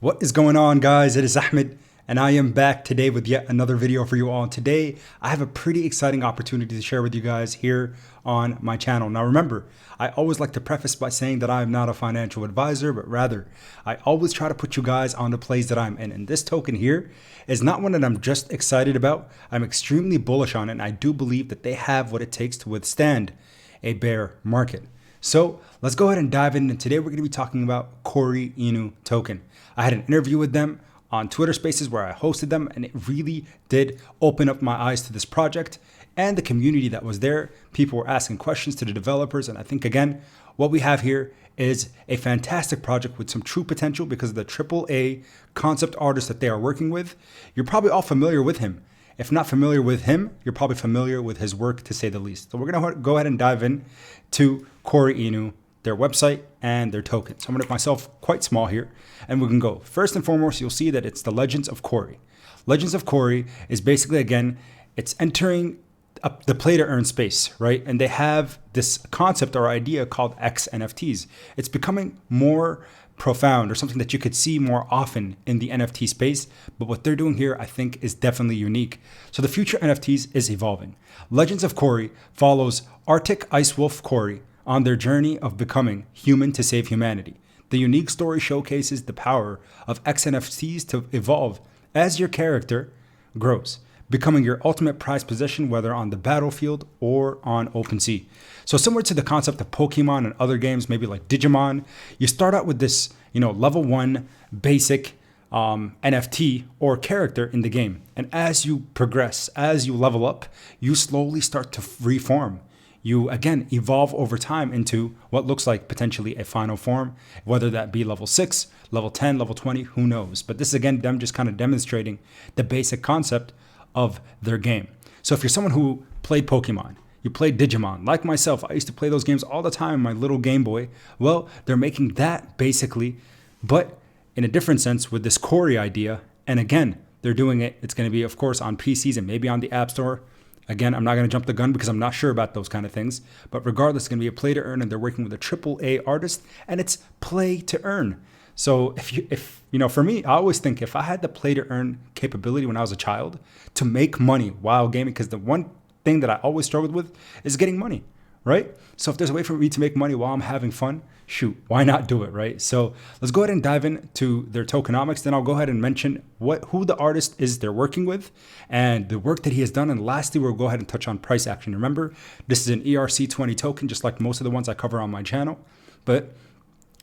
What is going on, guys? It is Ahmed, and I am back today with yet another video for you all. And today, I have a pretty exciting opportunity to share with you guys here on my channel. Now remember, I always like to preface by saying that I am not a financial advisor, but rather, I always try to put you guys on the plays that I'm in. And this token here is not one that I'm just excited about. I'm extremely bullish on it, and I do believe that they have what it takes to withstand a bear market. So let's go ahead and dive in. And today we're going to be talking about Corey Inu token. I had an interview with them on Twitter Spaces where I hosted them, and it really did open up my eyes to this project and the community that was there. People were asking questions to the developers, and I think, again, what we have here is a fantastic project with some true potential because of the AAA concept artist that they are working with. You're probably all familiar with him. If not familiar with him, you're probably familiar with his work, to say the least. So we're going to go ahead and dive in to Corey Inu, their website, and their token. So I'm going to make myself quite small here, and we can go. First and foremost, you'll see that it's the Legends of Corey. Legends of Corey is basically, again, it's entering up the play to earn space, right? And they have this concept or idea called X NFTs. It's becoming more profound, or something that you could see more often in the NFT space. But what they're doing here, I think, is definitely unique. So the future NFTs is evolving. Legends of Corey follows Arctic Ice Wolf Corey on their journey of becoming human to save humanity. The unique story showcases the power of X NFTs to evolve as your character grows, becoming your ultimate prized possession, whether on the battlefield or on OpenSea. So similar to the concept of Pokemon and other games, maybe like Digimon, you start out with this, level 1 basic NFT or character in the game. And as you progress, as you level up, you slowly start to reform. You, again, evolve over time into what looks like potentially a final form, whether that be level 6, level 10, level 20, who knows. But this is, again, them just kind of demonstrating the basic concept of their game. So if you're someone who played Pokemon, you played Digimon, like myself, I used to play those games all the time on my little Game Boy. Well, they're making that basically, but in a different sense with this Corey idea. And again, they're doing it. It's going to be, of course, on PCs and maybe on the App Store. Again, I'm not going to jump the gun because I'm not sure about those kind of things. But regardless, it's going to be a play to earn, and they're working with a AAA artist, and it's play to earn. So if for me, I always think if I had the play to earn capability when I was a child to make money while gaming, because the one thing that I always struggled with is getting money, right? So if there's a way for me to make money while I'm having fun, shoot, why not do it, right? So let's go ahead and dive into their tokenomics. Then I'll go ahead and mention who the artist is they're working with and the work that he has done. And lastly, we'll go ahead and touch on price action. Remember, this is an ERC20 token, just like most of the ones I cover on my channel. But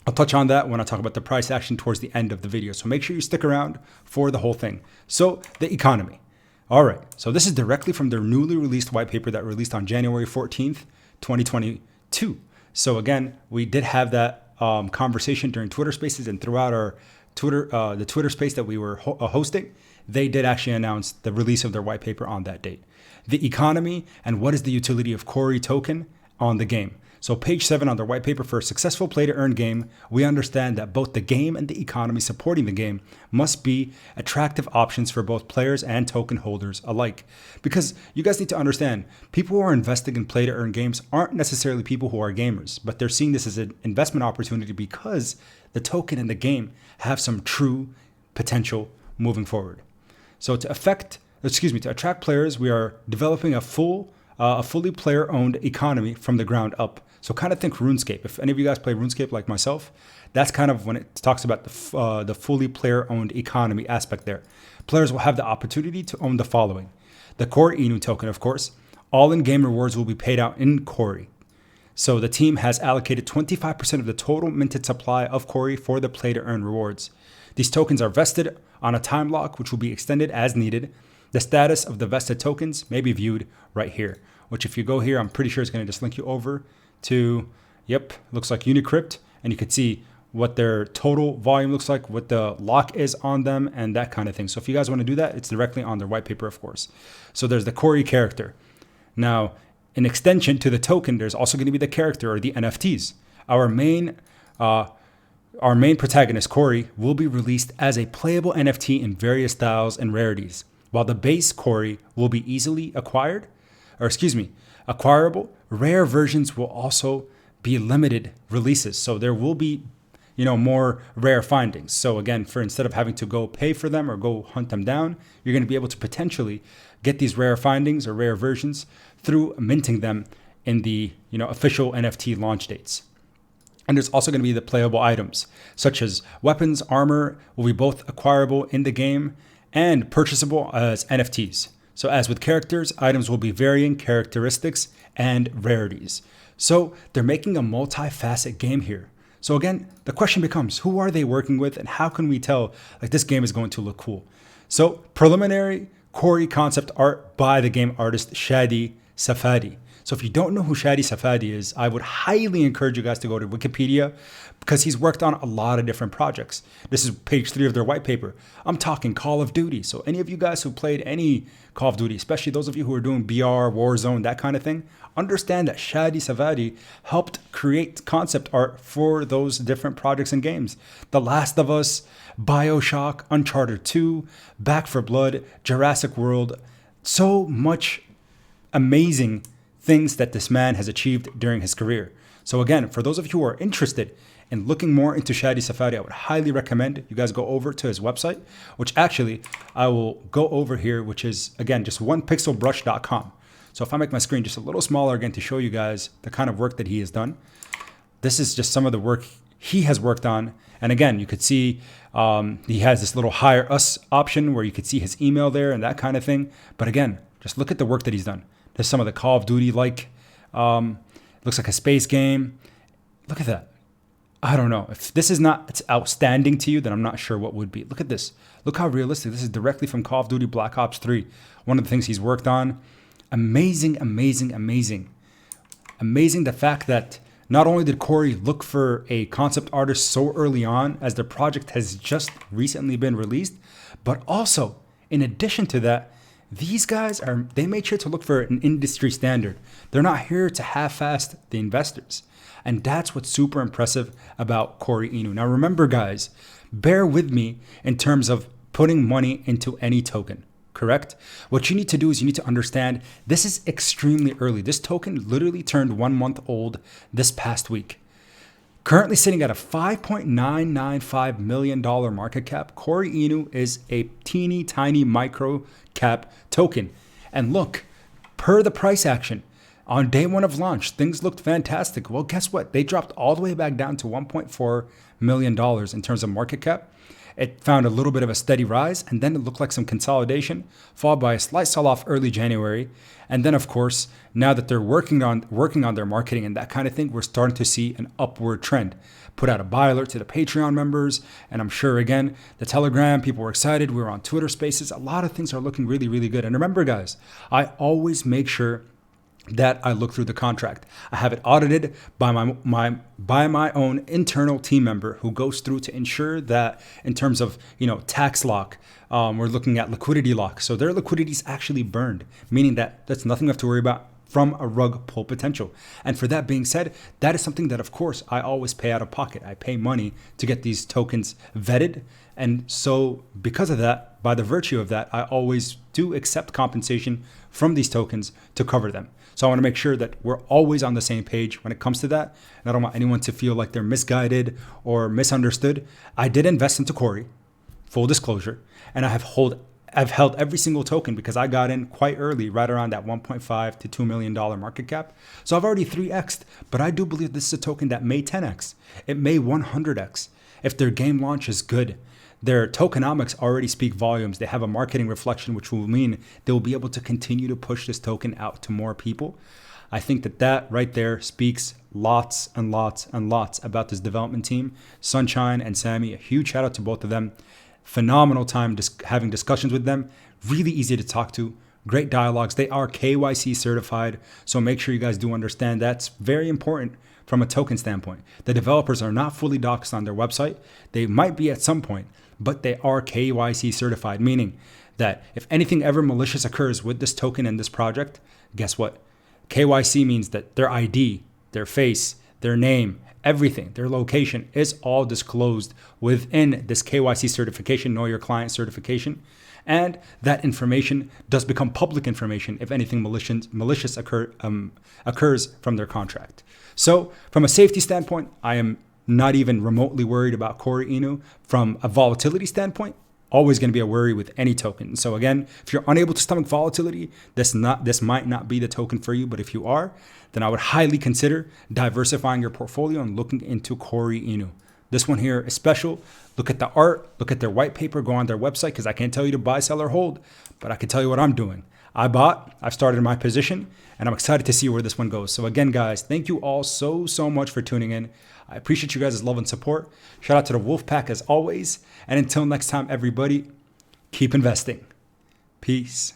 I'll touch on that when I talk about the price action towards the end of the video. So make sure you stick around for the whole thing. So the economy. All right, so this is directly from their newly released white paper that released on January 14th, 2022. So again, we did have that conversation during Twitter Spaces, and throughout our the Twitter space that we were hosting, they did actually announce the release of their white paper on that date. The economy and what is the utility of Corey token on the game. So page 7 on their white paper: for a successful play to earn game, we understand that both the game and the economy supporting the game must be attractive options for both players and token holders alike. Because you guys need to understand, people who are investing in play to earn games aren't necessarily people who are gamers, but they're seeing this as an investment opportunity because the token and the game have some true potential moving forward. So to attract players, we are developing a fully player-owned economy from the ground up. So kind of think RuneScape. If any of you guys play RuneScape like myself, that's kind of when it talks about the fully player-owned economy aspect there. Players will have the opportunity to own the following: the Corey Inu token, of course. All in-game rewards will be paid out in Corey. So the team has allocated 25% of the total minted supply of Corey for the play-to-earn rewards. These tokens are vested on a time lock, which will be extended as needed. The status of the vested tokens may be viewed right here, which if you go here, I'm pretty sure it's going to just link you over to, looks like Unicrypt, and you can see what their total volume looks like, what the lock is on them, and that kind of thing. So if you guys want to do that, it's directly on their white paper, of course. So there's the Corey character. Now, in extension to the token, there's also going to be the character or the NFTs. Our main protagonist, Corey, will be released as a playable NFT in various styles and rarities, while the base Corey will be easily acquirable. Rare versions will also be limited releases. So there will be more rare findings. So again, instead of having to go pay for them or go hunt them down, you're going to be able to potentially get these rare findings or rare versions through minting them in the official NFT launch dates. And there's also going to be the playable items, such as weapons, armor will be both acquirable in the game and purchasable as NFTs. So as with characters, items will be varying characteristics and rarities. So they're making a multifaceted game here. So again, the question becomes, who are they working with and how can we tell this game is going to look cool? So preliminary Corey concept art by the game artist SHADDY SAFADI. So if you don't know who SHADDY SAFADI is, I would highly encourage you guys to go to Wikipedia because he's worked on a lot of different projects. This is page 3 of their white paper. I'm talking Call of Duty. So any of you guys who played any Call of Duty, especially those of you who are doing BR, Warzone, that kind of thing, understand that SHADDY SAFADI helped create concept art for those different projects and games. The Last of Us, BioShock, Uncharted 2, Back 4 Blood, Jurassic World. So much amazing things that this man has achieved during his career. So again, for those of you who are interested in looking more into SHADDY SAFADI, I would highly recommend you guys go over to his website, which actually I will go over here, which is again, just onepixelbrush.com. So if I make my screen just a little smaller again to show you guys the kind of work that he has done, this is just some of the work he has worked on. And again, you could see he has this little hire us option where you could see his email there and that kind of thing. But again, just look at the work that he's done. There's some of the Call of Duty looks like a space game. Look at that. I don't know. If this is not it's outstanding to you, then I'm not sure what would be. Look at this. Look how realistic. This is directly from Call of Duty Black Ops 3. One of the things he's worked on. Amazing, amazing, amazing. Amazing the fact that not only did Corey look for a concept artist so early on as the project has just recently been released, but also in addition to that, these guys they made sure to look for an industry standard. They're not here to half-ass the investors. And that's what's super impressive about Corey Inu. Now remember guys, bear with me in terms of putting money into any token, correct? What you need to do is you need to understand this is extremely early. This token literally turned 1 month old this past week. Currently sitting at a $5.995 million market cap, Corey Inu is a teeny tiny micro cap token. And look, per the price action, on day 1 of launch, things looked fantastic. Well, guess what? They dropped all the way back down to $1.4 million in terms of market cap. It found a little bit of a steady rise, and then it looked like some consolidation, followed by a slight sell-off early January. And then, of course, now that they're working on their marketing and that kind of thing, we're starting to see an upward trend. Put out a buy alert to the Patreon members, and I'm sure, again, the Telegram, people were excited. We were on Twitter Spaces. A lot of things are looking really, really good. And remember, guys, I always make sure that I look through the contract. I have it audited by my own internal team member who goes through to ensure that in terms of tax lock, we're looking at liquidity lock. So their liquidity is actually burned, meaning that that's nothing we have to worry about from a rug pull potential. And for that being said, that is something that of course I always pay out of pocket. I pay money to get these tokens vetted. And so because of that, by the virtue of that, I always do accept compensation from these tokens to cover them. So I want to make sure that we're always on the same page when it comes to that. And I don't want anyone to feel like they're misguided or misunderstood. I did invest into Corey, full disclosure, and I've held every single token because I got in quite early, right around that $1.5 to $2 million market cap. So I've already 3x'd, but I do believe this is a token that may 10x. It may 100x if their game launch is good. Their tokenomics already speak volumes. They have a marketing reflection, which will mean they'll be able to continue to push this token out to more people. I think that right there speaks lots and lots and lots about this development team. Sunshine and Sammy, a huge shout out to both of them. Phenomenal time having discussions with them. Really easy to talk to. Great dialogues. They are KYC certified. So make sure you guys do understand that's very important from a token standpoint. The developers are not fully doxed on their website. They might be at some point, but they are KYC certified, meaning that if anything ever malicious occurs with this token and this project, guess what? KYC means that their ID, their face, their name, everything, their location is all disclosed within this KYC certification, Know Your Client certification. And that information does become public information if anything malicious occurs from their contract. So from a safety standpoint, I am not even remotely worried about Corey Inu from a volatility standpoint. Always going to be a worry with any token. So again, if you're unable to stomach volatility, this might not be the token for you. But if you are, then I would highly consider diversifying your portfolio and looking into Corey Inu. This one here is special. Look at the art, look at their white paper, go on their website, because I can't tell you to buy, sell, or hold, but I can tell you what I'm doing. I bought, I've started my position, and I'm excited to see where this one goes. So again, guys, thank you all so much for tuning in. I appreciate you guys' love and support. Shout out to the Wolf Pack as always. And until next time, everybody, keep investing. Peace.